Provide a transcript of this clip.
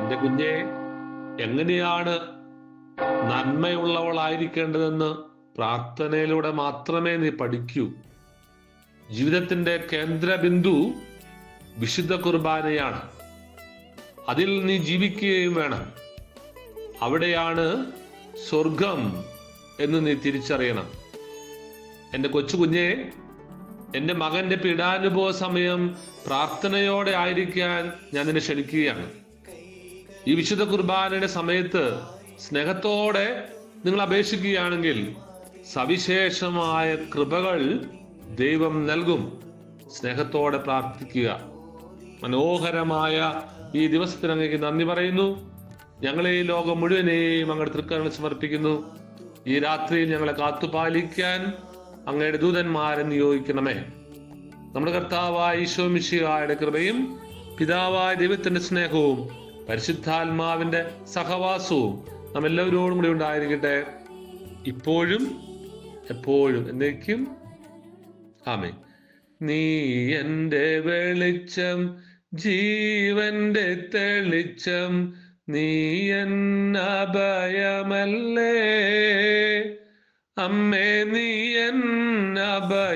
എന്റെ കുഞ്ഞെ, എങ്ങനെയാണ് നന്മയുള്ളവളായിരിക്കേണ്ടതെന്ന് പ്രാർത്ഥനയിലൂടെ മാത്രമേ നീ പഠിക്കൂ. ജീവിതത്തിന്റെ കേന്ദ്രബിന്ദു വിശുദ്ധ കുർബാനയാണ്. അതിൽ നീ ജീവിക്കുകയും വേണം. അവിടെയാണ് സ്വർഗം എന്ന് നീ തിരിച്ചറിയണം. എൻ്റെ കൊച്ചു കുഞ്ഞെ, എൻ്റെ മകന്റെ പീഡാനുഭവ സമയം പ്രാർത്ഥനയോടെ ആയിരിക്കാൻ ഞാൻ നിന്നെ ക്ഷണിക്കുകയാണ്. ഈ വിശുദ്ധ കുർബാനയുടെ സമയത്ത് സ്നേഹത്തോടെ നിങ്ങൾ അപേക്ഷിക്കുകയാണെങ്കിൽ സവിശേഷമായ കൃപകൾ ദൈവം നൽകും. സ്നേഹത്തോടെ പ്രാർത്ഥിക്കുക. മനോഹരമായ ഈ ദിവസത്തിന് അങ്ങേക്ക് നന്ദി പറയുന്നു. ഞങ്ങളെ ഈ ലോകം മുഴുവനെയും അങ്ങയുടെ തൃക്കരങ്ങളിൽ സമർപ്പിക്കുന്നു. ഈ രാത്രിയിൽ ഞങ്ങളെ കാത്തുപാലിക്കാൻ അങ്ങയുടെ ദൂതന്മാരെ നിയോഗിക്കണമേ. നമ്മുടെ കർത്താവായ ഈശോ മിശിഹായുടെ കൃപയും പിതാവായ ദൈവത്തിന്റെ സ്നേഹവും പരിശുദ്ധാത്മാവിന്റെ സഹവാസവും നാം എല്ലാവരോടും കൂടി ഉണ്ടായിരിക്കട്ടെ, ഇപ്പോഴും എപ്പോഴും എന്നേക്കും. ആമേൻ. നീ എൻ്റെ വെളിച്ചം, ജീവന്റെ തെളിച്ചം, നീ എന്നഭയമല്ലേ അമ്മേ, നീ എന്നഭയമല്ലേ.